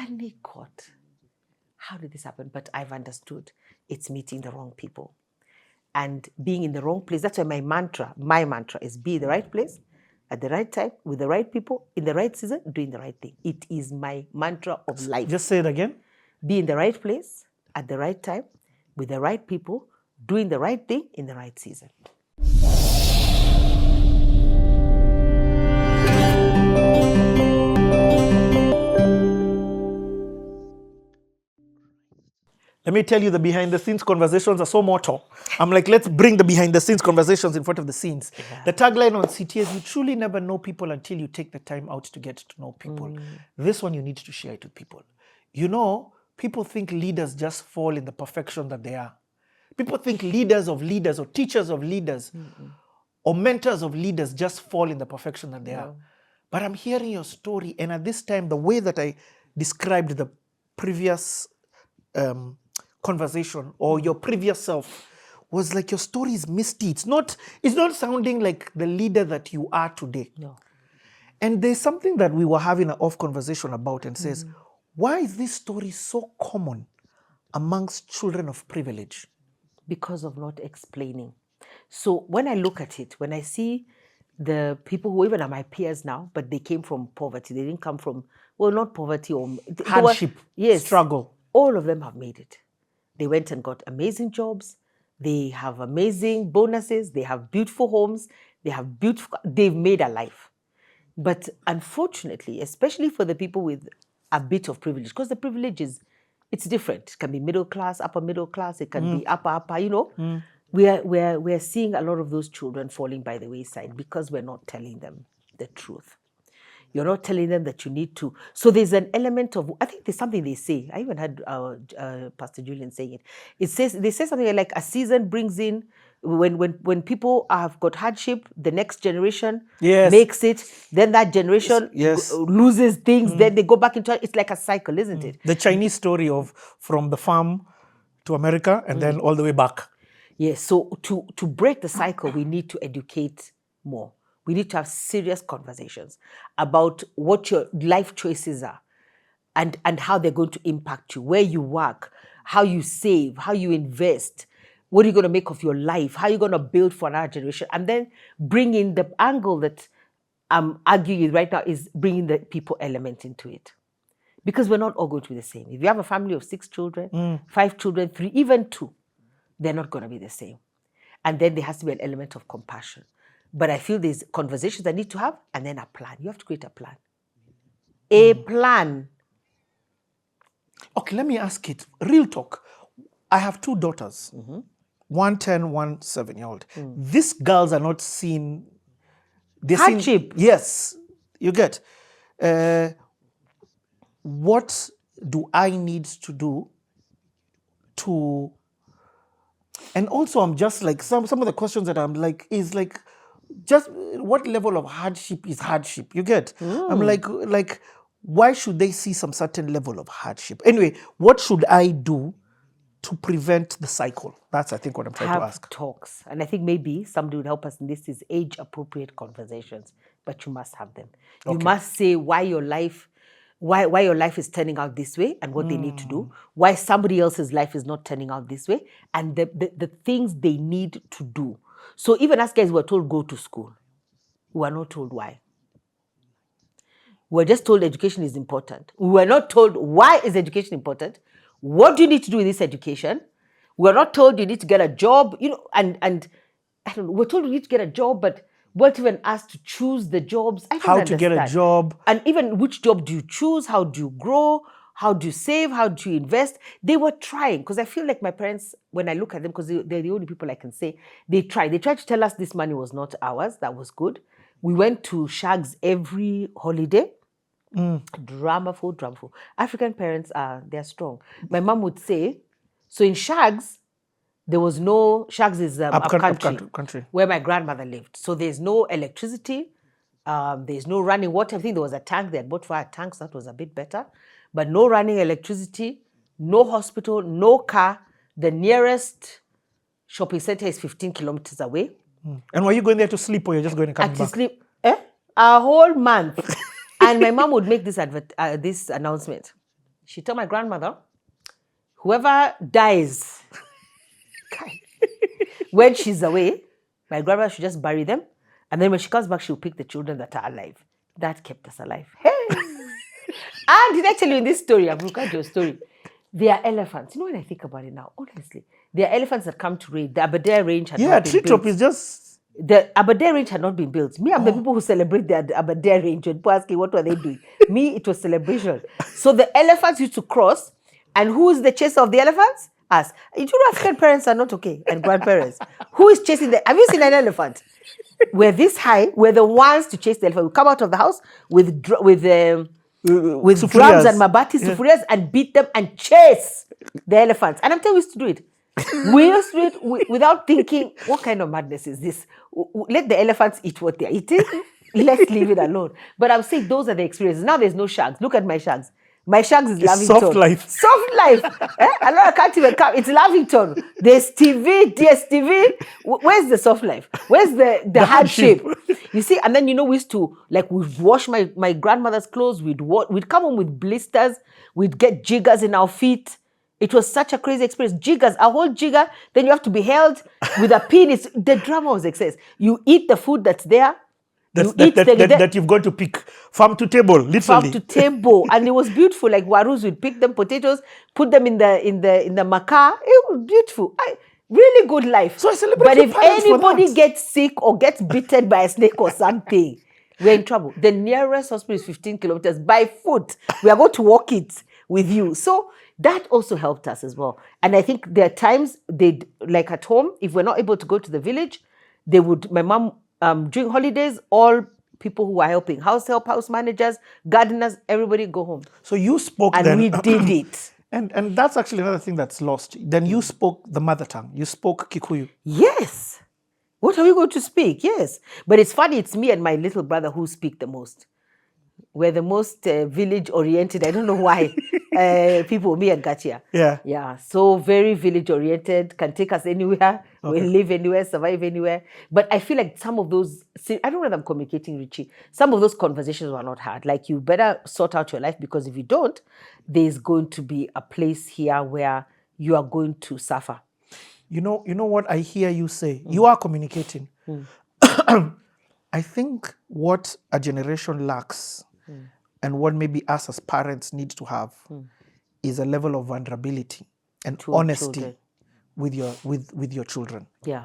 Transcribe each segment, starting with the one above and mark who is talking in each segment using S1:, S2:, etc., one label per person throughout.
S1: panic. God, how did this happen? But I've understood it's meeting the wrong people and being in the wrong place. That's why my mantra is be in the right place at the right time with the right people in the right season, doing the right thing. It is my mantra of life.
S2: Just say it again.
S1: Be in the right place at the right time with the right people, doing the right thing in the right season.
S2: Let me tell you, the behind-the-scenes conversations are so mortal. I'm like, let's bring the behind-the-scenes conversations in front of the scenes. Yeah. The tagline on CT is, you truly never know people until you take the time out to get to know people. This one, you need to share it with people. You know, people think leaders just fall in the perfection that they are. People think leaders of leaders or teachers of leaders or mentors of leaders just fall in the perfection that they are. But I'm hearing your story, and at this time, the way that I described the previous conversation or your previous self was like your story is misty. It's not sounding like the leader that you are today.
S1: No.
S2: And there's something that we were having an off conversation about and says, why is this story so common amongst children of privilege?
S1: Because of not explaining. So when I look at it, when I see the people who even are my peers now, but they came from poverty, they didn't come from, well, not poverty or
S2: hardship, struggle.
S1: All of them have made it. They went and got amazing jobs. They have amazing bonuses. They have beautiful homes. They've made a life. But unfortunately, especially for the people with a bit of privilege, because the privilege it's different. It can be middle class, upper middle class. It can be upper, you know. We're seeing a lot of those children falling by the wayside because we're not telling them the truth. You're not telling them that you need to. So there's an element of, I think there's something they say. I even had Pastor Julian saying it. They say something like a season brings in, when people have got hardship, the next generation makes it. Then that generation loses things. Then they go back into it. It's like a cycle, isn't it?
S2: The Chinese story of from the farm to America and then all the way back.
S1: Yes. So to break the cycle, we need to educate more. We need to have serious conversations about what your life choices are and how they're going to impact you, where you work, how you save, how you invest, what are you going to make of your life, how are you going to build for another generation, and then bring in the angle that I'm arguing right now is bringing the people element into it. Because we're not all going to be the same. If you have a family of 6 children, 5 children, 3, even 2, they're not going to be the same. And then there has to be an element of compassion. But I feel there's conversations I need to have and then a plan. You have to create a plan. A plan.
S2: Okay, let me ask it. Real talk. I have 2 daughters. 1 10, 1 7-year-old. These girls are not seeing...
S1: hardship.
S2: Yes, you get. What do I need to do to... And also I'm just like, some of the questions that I'm like, is like, just what level of hardship is hardship? You get? I'm like, why should they see some certain level of hardship? Anyway, what should I do to prevent the cycle? That's, I think, what I'm trying to ask.
S1: Have talks. And I think maybe somebody would help us in this is age-appropriate conversations, but you must have them. You must say why your life is turning out this way and what they need to do, why somebody else's life is not turning out this way, and the things they need to do. So even as guys were told go to school, we were not told why. We were just told education is important. We were not told why is education important. What do you need to do with this education? We were not told you need to get a job, you know, and I don't know, we're told you need to get a job, but weren't even asked to choose the jobs. I don't
S2: How
S1: understand.
S2: to get a job.
S1: And even which job do you choose? How do you grow? How do you save? How do you invest? They were trying, because I feel like my parents, when I look at them, because they're the only people I can say, they tried. They tried to tell us this money was not ours. That was good. We went to Shags every holiday. Dramaful. African parents they're strong. My mom would say, so in Shags, there was no, Shags is a country where my grandmother lived. So there's no electricity, there's no running water. I think there was a tank they had bought for our tanks, that was a bit better. But no running electricity, no hospital, no car. The nearest shopping center is 15 kilometers away.
S2: And were you going there to sleep or you're just going to come back?
S1: To sleep, a whole month. And my mom would make this announcement. She told my grandmother, whoever dies when she's away, my grandmother should just bury them. And then when she comes back, she'll pick the children that are alive. That kept us alive. Hey! And did I tell you in this story, I've looked at your story, there are elephants. You know, when I think about it now, honestly, there are elephants that come to raid. The Aberdare Range had not been built.
S2: treetop is just...
S1: The Aberdare Range had not been built. Me, I'm the people who celebrate the Aberdare Range. And people asking, what were they doing? Me, it was celebration. So the elephants used to cross. And who is the chaser of the elephants? Us. You know, African parents are not okay, and grandparents. Who is chasing the... Have you seen an elephant? We're this high. We're the ones to chase the elephant. We come out of the house with drums and mabati sufurias and beat them and chase the elephants. And I'm telling you, we used to do it. We used to do it without thinking, what kind of madness is this? Let the elephants eat what they're eating. Let's leave it alone. But I'm saying those are the experiences. Now there's no shags. Look at my shags. My shags is Lavington.
S2: Soft life.
S1: Soft life. I can't even come. It's Lavington. There's TV, DSTV. Where's the soft life? Where's the hardship? You see, and then, we used to, we'd wash my grandmother's clothes. We'd come home with blisters. We'd get jiggers in our feet. It was such a crazy experience. Jiggers, a whole jigger. Then you have to be held with a pin. The drama was excess. You eat the food that's there.
S2: That you've got to pick farm to table, literally.
S1: Farm to table, and it was beautiful. Like warus, we'd pick them, potatoes, put them in the maca. It was beautiful. Really good life.
S2: So I celebrate.
S1: But if anybody gets sick or gets bitten by a snake or something, we're in trouble. The nearest hospital is 15 kilometers by foot. We are going to walk it with you. So that also helped us as well. And I think there are times like at home, if we're not able to go to the village, my mom. During holidays, all people who are helping, house help, house managers, gardeners, everybody go home.
S2: So you spoke
S1: and
S2: then.
S1: We did it.
S2: And that's actually another thing that's lost. Then you spoke the mother tongue. You spoke Kikuyu.
S1: Yes. What are we going to speak? Yes. But it's funny, it's me and my little brother who speak the most. We're the most village-oriented. I don't know why. People, me and Gachia.
S2: Yeah.
S1: Yeah. So very village-oriented, can take us anywhere. Okay. We'll live anywhere, survive anywhere. But I feel like some of those, I don't know whether I'm communicating, Richie. Some of those conversations were not hard. Like, you better sort out your life, because if you don't, there's going to be a place here where you are going to suffer.
S2: You know what I hear you say? You are communicating. I think what a generation lacks and what maybe us as parents need to have is a level of vulnerability and honesty with your children.
S1: Yeah.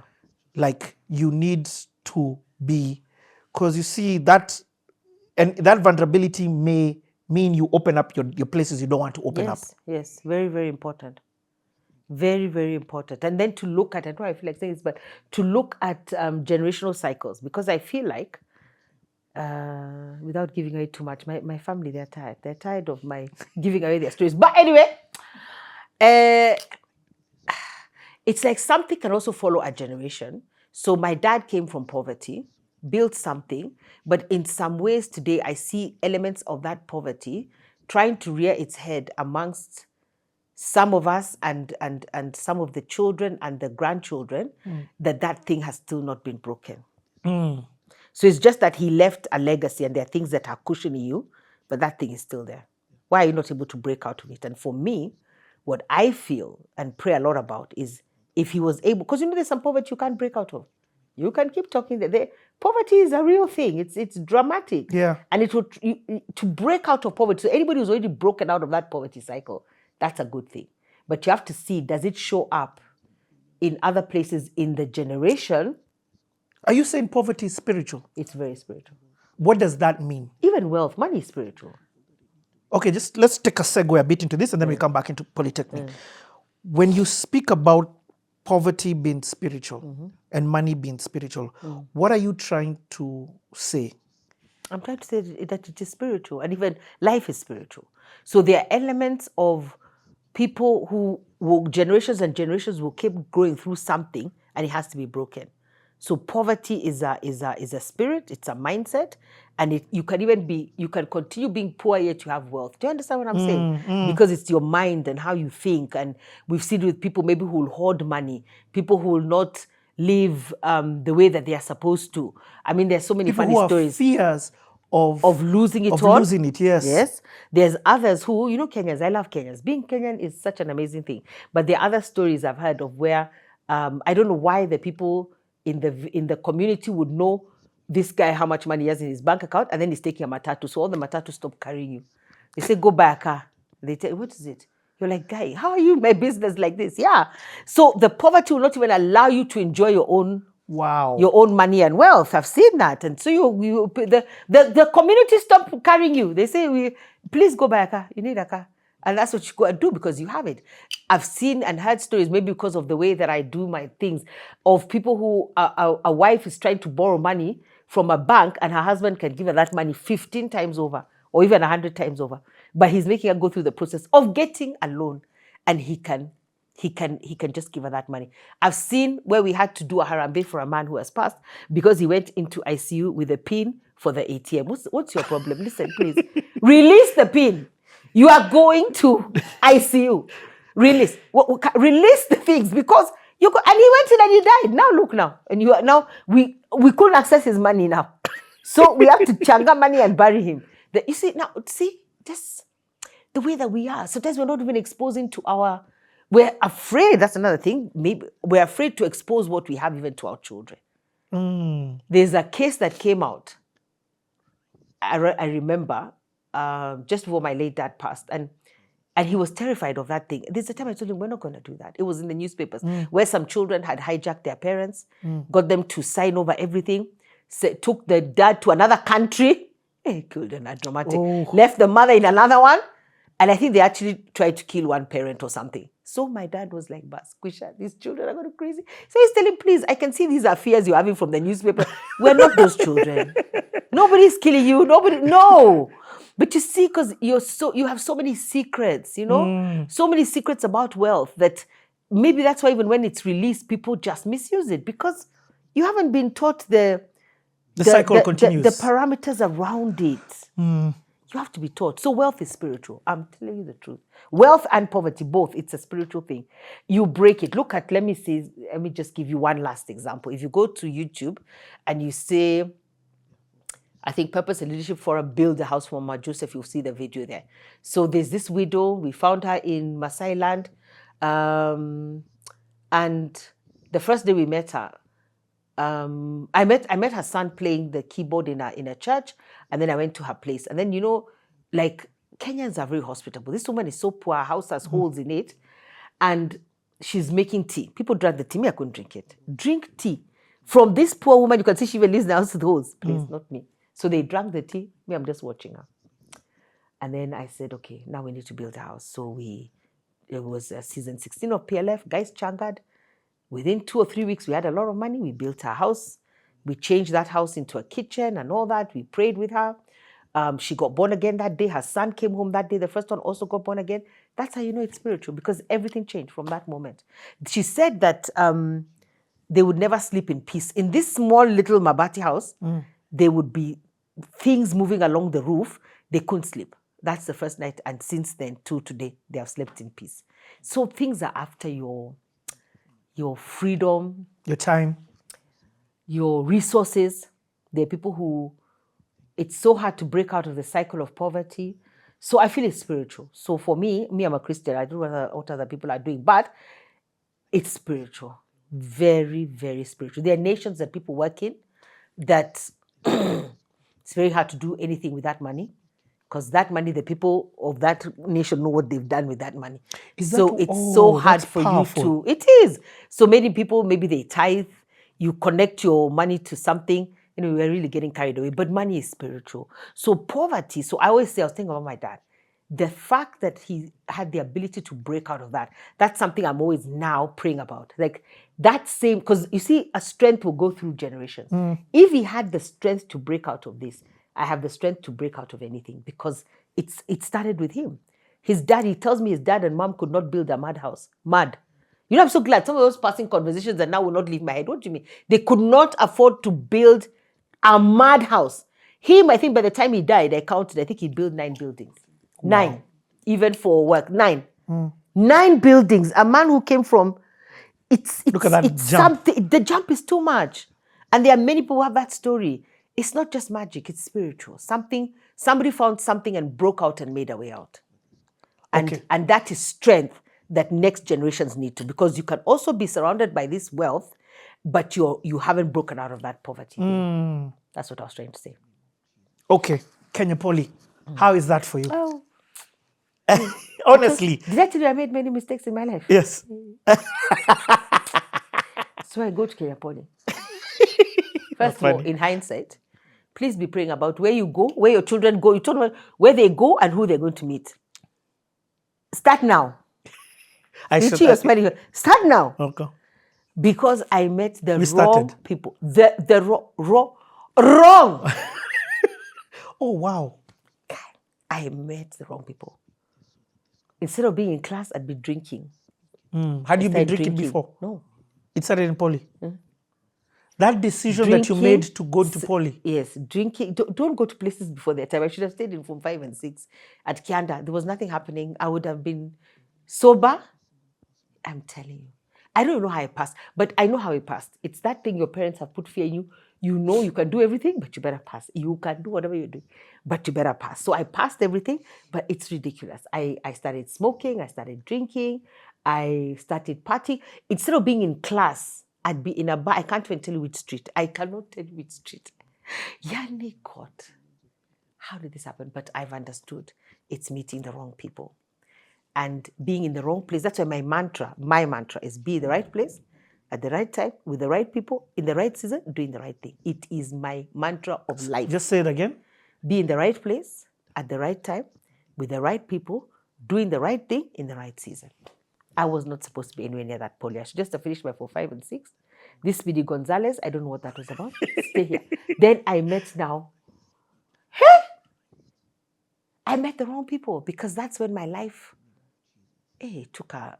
S2: Like, you need to be, because you see that, and that vulnerability may mean you open up your places you don't want to open up.
S1: Yes, very, very important. Very, very important. And then to look at, I know I feel like saying this, but to look at generational cycles, because I feel like, without giving away too much, my family, they're tired. They're tired of my giving away their stories. But anyway, it's like something can also follow a generation. So my dad came from poverty, built something, but in some ways today I see elements of that poverty trying to rear its head amongst some of us and some of the children and the grandchildren, that thing has still not been broken. So it's just that he left a legacy, and there are things that are cushioning you, but that thing is still there. Why are you not able to break out of it? And for me, what I feel and pray a lot about is, if he was able, because there's some poverty you can't break out of. You can keep talking. Poverty is a real thing. It's dramatic.
S2: Yeah.
S1: And it would to break out of poverty. So anybody who's already broken out of that poverty cycle, that's a good thing. But you have to see, does it show up in other places in the generation?
S2: Are you saying poverty is spiritual?
S1: It's very spiritual.
S2: What does that mean?
S1: Even wealth, money is spiritual.
S2: Okay, just let's take a segue a bit into this, and then we come back into Polytechnic. When you speak about poverty being spiritual and money being spiritual, what are you trying to say?
S1: I'm trying to say that it is spiritual, and even life is spiritual. So there are elements of people who will, generations and generations will keep growing through something, and it has to be broken. So poverty is a spirit, it's a mindset, and you can continue being poor yet you have wealth. Do you understand what I'm saying? Because it's your mind and how you think, and we've seen it with people maybe who will hoard money, people who will not live the way that they are supposed to. I mean, there's so many
S2: People
S1: funny
S2: who
S1: stories.
S2: Fears of
S1: losing it
S2: of
S1: all.
S2: losing it, yes.
S1: Yes. There's others who, Kenyans, I love Kenyans. Being Kenyan is such an amazing thing. But there are other stories I've heard of where I don't know why the people in the community would know this guy, how much money he has in his bank account, and then he's taking a matatu. So all the matatu stop carrying you. They say, go buy a car. They tell you, what is it? You're like, guy, how are you in my business like this? Yeah. So the poverty will not even allow you to enjoy your own money and wealth. I've seen that. And so the community stop carrying you. They say, please go buy a car. You need a car. And that's what you go and do because you have it. I've seen and heard stories, maybe because of the way that I do my things, of people who a wife is trying to borrow money from a bank and her husband can give her that money 15 times over or even 100 times over. But he's making her go through the process of getting a loan, and he can just give her that money. I've seen where we had to do a harambe for a man who has passed because he went into ICU with a pin for the ATM. What's your problem? Listen, please. Release the pin. You are going to ICU. Release the things because and he went in and he died. Now look now. And you are now we couldn't access his money now. So we have to changa money and bury him. You see, just the way that we are. Sometimes we're not even exposing to we're afraid, that's another thing. Maybe we're afraid to expose what we have even to our children. There's a case that came out. I remember just before my late dad passed, and he was terrified of that thing. There's a time I told him, we're not going to do that. It was in the newspapers where some children had hijacked their parents, got them to sign over everything, took the dad to another country, killed in a dramatic, left the mother in another one, and I think they actually tried to kill one parent or something. So my dad was like, "Bas, Kwisha, these children are going crazy." So he's telling, please, I can see these are fears you're having from the newspaper. We're not those children. Nobody's killing you. No. But you see, because you have so many secrets, so many secrets about wealth that maybe that's why even when it's released, people just misuse it because you haven't been taught the
S2: cycle continues.
S1: The parameters around it. You have to be taught. So wealth is spiritual. I'm telling you the truth. Wealth and poverty, both, it's a spiritual thing. You break it. Let me just give you one last example. If you go to YouTube and you say, I think Purpose and Leadership Forum, Build a House for Mama Joseph, you'll see the video there. So there's this widow. We found her in Maasai land. And the first day we met her, I met her son playing the keyboard in a church, and then I went to her place. And then, like Kenyans are very hospitable. This woman is so poor, her house has holes in it, and she's making tea. People drank the tea. Me, I couldn't drink it. Drink tea. From this poor woman, you can see she even lives in the house with holes. Please, not me. So they drank the tea. Me, I'm just watching her. And then I said, okay, now we need to build a house. So it was season 16 of PLF. Guys changered. Within 2 or 3 weeks, we had a lot of money. We built our house. We changed that house into a kitchen and all that. We prayed with her. She got born again that day. Her son came home that day. The first one also got born again. That's how you know it's spiritual, because everything changed from that moment. She said that they would never sleep in peace. In this small little Mabati house, there would be things moving along the roof. They couldn't sleep. That's the first night. And since then to today, they have slept in peace. So things are after your freedom,
S2: your time,
S1: your resources. There are people who, it's so hard to break out of the cycle of poverty. So I feel it's spiritual. So for me, I'm a Christian. I don't know what other people are doing, but it's spiritual. Very, very spiritual. There are nations that people work in that it's very hard to do anything with that money, because that money, the people of that nation know what they've done with that money. It's so hard for powerful. You to... It is. So many people, maybe they tithe, you connect your money to something, we're really getting carried away. But money is spiritual. So poverty, so I always say, I was thinking about my dad. The fact that he had the ability to break out of that, that's something I'm always now praying about. Like that same, because you see, a strength will go through generations. If he had the strength to break out of this, I have the strength to break out of anything, because it started with him. His dad, he tells me his dad and mom could not build a mud house. Mud. I'm so glad. Some of those passing conversations that now will not leave my head. What do you mean? They could not afford to build a mud house. Him, I think by the time he died, I counted, I think he built 9 buildings. Wow. 9. Even for work. 9. 9 buildings. A man who came from, look at that jump. Something, the jump is too much. And there are many people who have that story. It's not just magic, it's spiritual. Somebody found something and broke out and made a way out. And,
S2: Okay.
S1: and that is strength that next generations need to, because you can also be surrounded by this wealth, but you haven't broken out of that poverty thing. That's what I was trying to say.
S2: Okay. Kenya Poli, how is that for you?
S1: Oh,
S2: Honestly.
S1: did I tell you I made many mistakes in my life?
S2: Yes.
S1: So I go to Kenya Poly. First of all, in hindsight, please be praying about where you go, where your children go. You told them where they go and who they're going to meet. Start now. You're smiling. Start now.
S2: Okay.
S1: Because I met the wrong
S2: started.
S1: people. The wrong.
S2: Oh, wow.
S1: I met the wrong people. Instead of being in class, I'd be drinking.
S2: Had you been drinking before?
S1: No.
S2: It started in Poly. That decision that you made to go to Poly.
S1: Yes, drinking. Don't go to places before their time. I should have stayed in Form 5 and 6 at Kianda. There was nothing happening. I would have been sober. I'm telling you. I don't know how I passed, but I know how I passed. It's that thing your parents have put fear in you. You know you can do everything, but you better pass. You can do whatever you're doing, but you better pass. So I passed everything, but it's ridiculous. I started smoking. I started drinking. I started partying. Instead of being in class, I'd be in a bar. I can't even tell you which street. I cannot tell you which street. Yani God, how did this happen? But I've understood. It's meeting the wrong people and being in the wrong place. That's why my mantra is be in the right place at the right time with the right people in the right season, doing the right thing. It is my mantra of life.
S2: Just say it again.
S1: Be in the right place at the right time with the right people, doing the right thing in the right season. I was not supposed to be anywhere near that Poly. I should just have finished my 4, 5, and 6. This Speedy Gonzalez, I don't know what that was about. Stay here. Then I met I met the wrong people, because that's when my life took a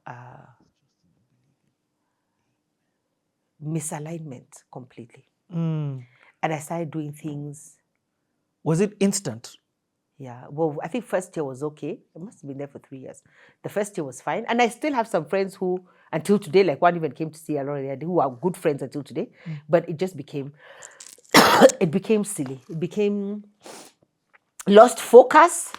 S1: misalignment completely. And I started doing things.
S2: Was it instant?
S1: Yeah, well, I think first year was okay. I must have been there for 3 years. The first year was fine. And I still have some friends who, until today, like one even came to see Alora, who are good friends until today. But it just became, it became silly. It became lost focus.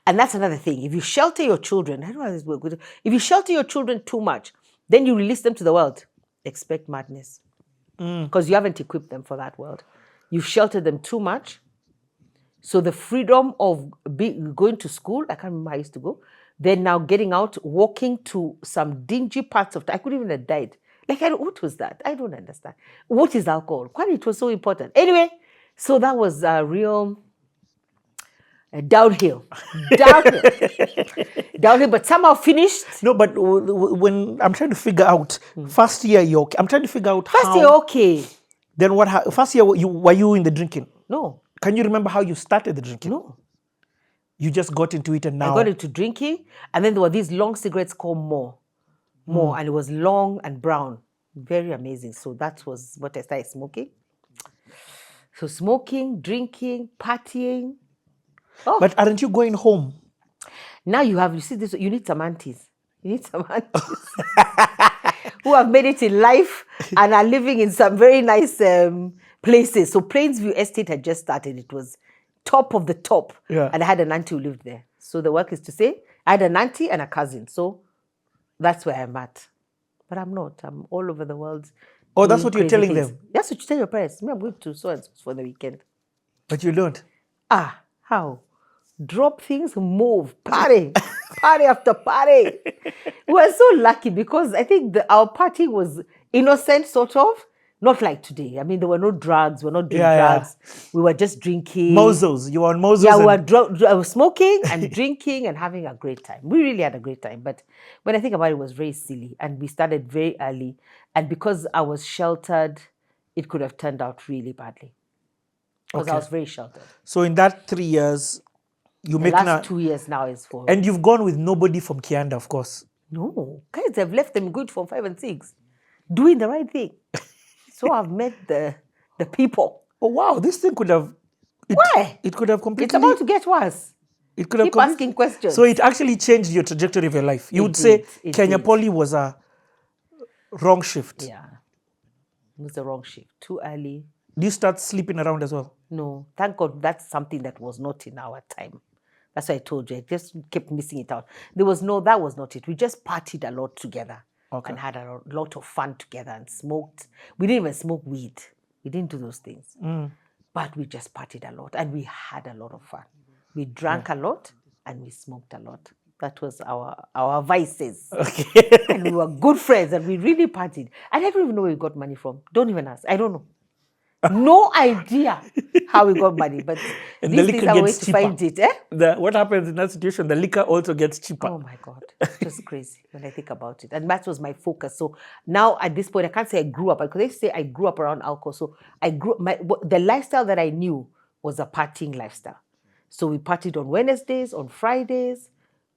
S1: And that's another thing. If you shelter your children, I don't know how this works. If you shelter your children too much, then you release them to the world. Expect madness. Because you haven't equipped them for that world. You've sheltered them too much. So the freedom of going to school, I can't remember how I used to go, then now getting out, walking to some dingy parts of, I could even have died. Like, what was that? I don't understand. What is alcohol? Why it was so important? Anyway, so that was a real downhill. Downhill, but somehow finished.
S2: No, but when I'm trying to figure out, first year you're okay. I'm trying to figure out
S1: First year, okay.
S2: Then what happened? First year, were you in the drinking?
S1: No.
S2: Can you remember how you started the drinking?
S1: No.
S2: You just got into it and now...
S1: I got into drinking, and then there were these long cigarettes called More, and it was long and brown. Very amazing. So that was what I started smoking. So smoking, drinking, partying. Oh.
S2: But aren't you going home?
S1: Now you see this, you need some aunties. You need some aunties who have made it in life and are living in some very nice places. So Plainsview Estate had just started. It was top of the top.
S2: Yeah.
S1: And I had an auntie who lived there. So the work is to say, I had an auntie and a cousin. So that's where I'm at. But I'm not. I'm all over the world.
S2: Oh, that's what you're telling them?
S1: That's what you tell your parents. Me, I'm going to so-and-so for the weekend.
S2: But you don't?
S1: How? Drop things, move, party, party after party. We were so lucky because I think our party was innocent, sort of. Not like today. I mean, there were no drugs. We're not doing drugs. Yeah. We were just drinking.
S2: Mozos. You were on Mozos.
S1: Yeah, we were smoking and drinking and having a great time. We really had a great time. But when I think about it, it was very silly. And we started very early. And because I was sheltered, it could have turned out really badly. Because I was very sheltered.
S2: So in that 3 years, you make
S1: the last 2 years now is for...
S2: And you've gone with nobody from Kianda, of course.
S1: No. Guys, I've left them good for 5 and 6. Doing the right thing. So I've met the people.
S2: Oh, wow. This thing could have...
S1: Why?
S2: It could have completely...
S1: It's about to get worse.
S2: It could have
S1: Keep asking questions.
S2: So it actually changed your trajectory of your life. You would say Kenya Poly was a wrong shift.
S1: Yeah. It was a wrong shift. Too early.
S2: Do you start sleeping around as well?
S1: No, thank God that's something that was not in our time. That's why I told you. I just kept missing it out. That was not it. We just partied a lot together
S2: Okay.
S1: and had a lot of fun together and smoked. We didn't even smoke weed. We didn't do those things. But we just partied a lot and we had a lot of fun. We drank a lot and we smoked a lot. That was our vices.
S2: Okay.
S1: And we were good friends and we really partied. And I don't even know where we got money from. Don't even ask. I don't know. No idea how we got money, but
S2: And the
S1: these days
S2: liquor
S1: are a way
S2: gets
S1: to
S2: cheaper.
S1: find it. Eh?
S2: What happens in that situation? The liquor also gets cheaper.
S1: Oh my God, just crazy when I think about it. And that was my focus. So now at this point, I can't say I grew up because they say I grew up around alcohol. So the lifestyle that I knew was a partying lifestyle. So we partied on Wednesdays, on Fridays,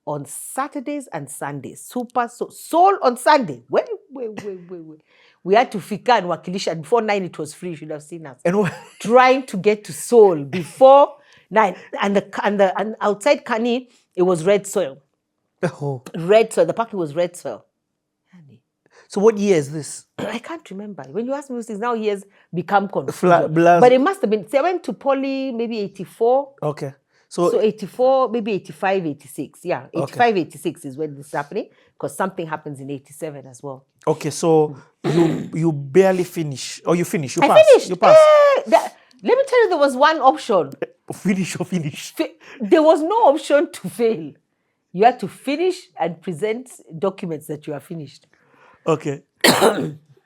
S1: on Saturdays and Sundays. Soul on Sunday. Wait. We had to fika and wakilisha. And before 9, it was free. You should have seen us.
S2: And
S1: Trying to get to Soul before 9. And outside Kani, it was red soil. Red soil. The parking was red soil.
S2: So what year is this?
S1: I can't remember. When you ask me these things, now years become confused.
S2: Blast.
S1: But it must have been, I went to Poly maybe 84.
S2: Okay.
S1: So 84, maybe 85, 86. Yeah, 85, 86 is when this is happening because something happens in 87 as well.
S2: Okay, so you barely finish. Or you finish. You
S1: I
S2: pass.
S1: finished.
S2: You pass.
S1: Let me tell you, there was one option.
S2: Finish or finish.
S1: There was no option to fail. You had to finish and present documents that you are finished.
S2: Okay.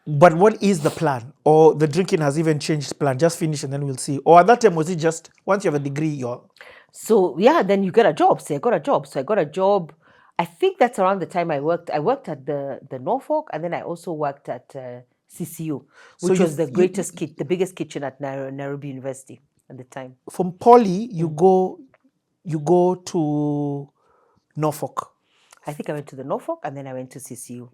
S2: But what is the plan? Or the drinking has even changed plan? Just finish and then we'll see. Or at that time, was it just once you have a degree, you're...
S1: So, yeah, then you get a job. So I got a job. I think that's around the time I worked. I worked at the Norfolk, and then I also worked at CCU, which was the biggest kitchen at Nairobi University at the time.
S2: From Poly, you go to Norfolk.
S1: I think I went to the Norfolk, and then I went to CCU.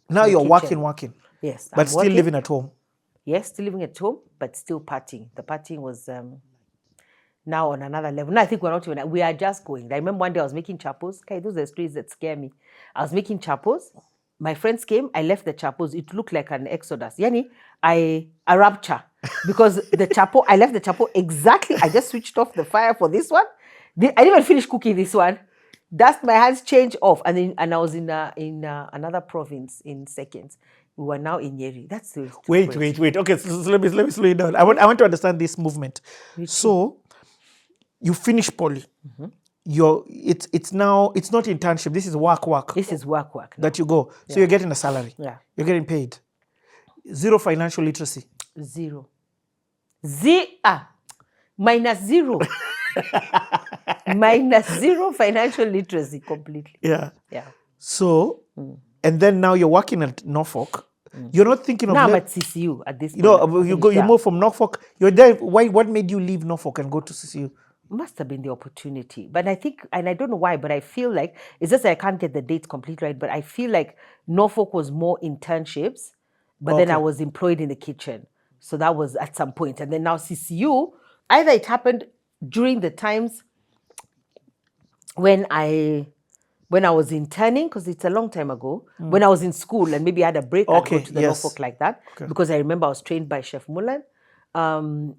S2: Now you're working.
S1: Yes.
S2: But still living at home.
S1: Yes, still living at home, but still partying. The partying was now on another level. No, I think we are just going. I remember one day I was making chapos. Okay, those are the stories that scare me. I was making chapos. My friends came. I left the chapos. It looked like an exodus. Yani, a rapture. Because I left the chapo exactly. I just switched off the fire for this one. I didn't even finish cooking this one. Dust my hands, change off. And I was in another province in seconds. We were now in Nyeri. That's the
S2: Wait. Okay, so let me slow it down. I want to understand this movement. So you finish Poly. It's not internship. This is work.
S1: This is work. Now.
S2: That you go. So you're getting a salary.
S1: Yeah.
S2: You're getting paid. Zero financial literacy.
S1: Zero. Minus zero. Minus zero financial literacy completely.
S2: Yeah.
S1: Yeah.
S2: So, and then now you're working at Norfolk. You're not thinking of...
S1: Now I'm at CCU at this point.
S2: You move from Norfolk. You're there. What made you leave Norfolk and go to CCU?
S1: Must have been the opportunity. But I think, and I don't know why, but I feel like, it's just I can't get the dates completely right, but I feel like Norfolk was more internships, but then I was employed in the kitchen. So that was at some point. And then now CCU, either it happened during the times when I was interning, because it's a long time ago, when I was in school and maybe I had a break, I'd go to the Norfolk like that. Okay. Because I remember I was trained by Chef Mulan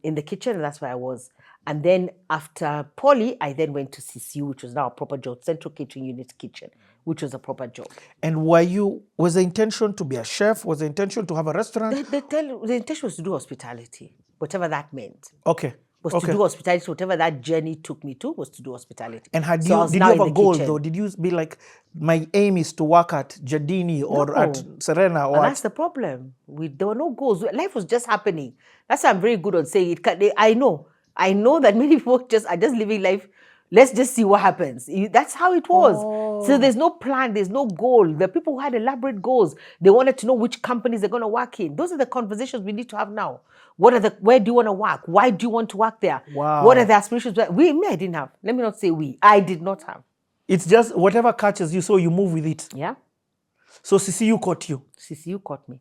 S1: in the kitchen, and that's where I was. And then after Poly, I then went to CCU, which was now a proper job, Central Catering Unit Kitchen, which was a proper job.
S2: And was the intention to be a chef? Was the intention to have a restaurant?
S1: The intention was to do hospitality, whatever that meant.
S2: Okay.
S1: Was to do hospitality, whatever that journey took me to was to do hospitality.
S2: And did you have a goal though? Did you be like, my aim is to work at Jardini or at Serena? Or
S1: that's the problem. There were no goals. Life was just happening. That's why I'm very good on saying it. I know that many people are just living life. Let's just see what happens. That's how it was. So there's no plan. There's no goal. The people who had elaborate goals, they wanted to know which companies they're going to work in. Those are the conversations we need to have now. Where do you want to work? Why do you want to work there?
S2: Wow.
S1: What are the aspirations? I didn't have. Let me not say we. I did not have.
S2: It's just whatever catches you, so you move with it.
S1: Yeah.
S2: So CCU caught you.
S1: CCU caught me.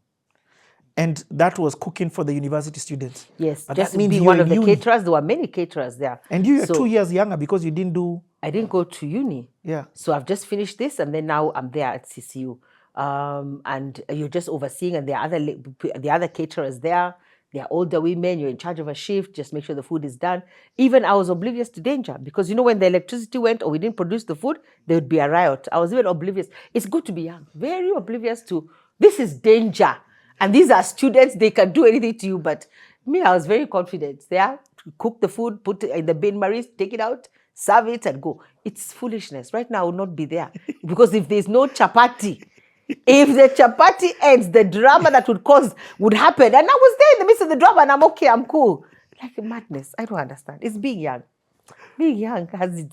S2: And that was cooking for the university students.
S1: Yes,
S2: but
S1: just
S2: that means
S1: be one of the caterers. There were many caterers there.
S2: And you're 2 years younger because you didn't do...
S1: I didn't go to uni.
S2: Yeah.
S1: So I've just finished this, and then now I'm there at CCU. And you're just overseeing, and the other caterers there. They're older women, you're in charge of a shift, just make sure the food is done. Even I was oblivious to danger because, when the electricity went or we didn't produce the food, there would be a riot. I was even oblivious. It's good to be young, very oblivious to this is danger. And these are students, they can do anything to you. But me, I was very confident. There, cook the food, put it in the bain marie, take it out, serve it, and go. It's foolishness. Right now, I will not be there because if there's no chapati, if the chapati ends, the drama that would happen. And I was there in the midst of the drama and I'm okay, I'm cool. Like madness. I don't understand. It's being young. Being young has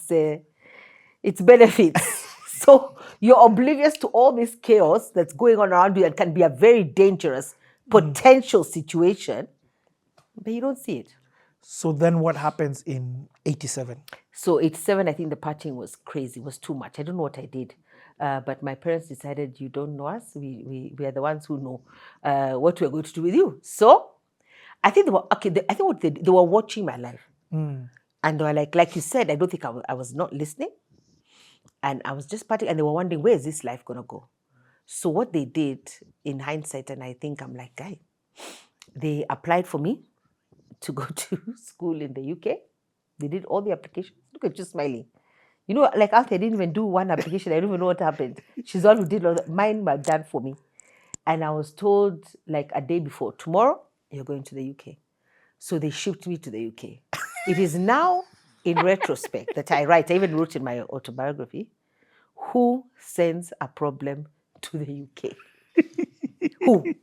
S1: its benefits. So you're oblivious to all this chaos that's going on around you and can be a very dangerous potential situation, but you don't see it.
S2: So then what happens in 87?
S1: So 87, I think the partying was crazy. It was too much. I don't know what I did. But my parents decided, you don't know us. We are the ones who know what we're going to do with you. So I think they were, I think they were watching my life. And they were like you said, I don't think I was not listening. And I was just partying and they were wondering, where is this life going to go? So what they did in hindsight, and I think I'm like, guy, they applied for me to go to school in the UK. They did all the applications. Look at you smiling. Like after I didn't even do one application, I don't even know what happened. She's the one who did all that. Mine were done for me. And I was told like a day before, tomorrow, you're going to the UK. So they shipped me to the UK. It is now, in retrospect, that I write, I even wrote in my autobiography, who sends a problem to the UK? Who?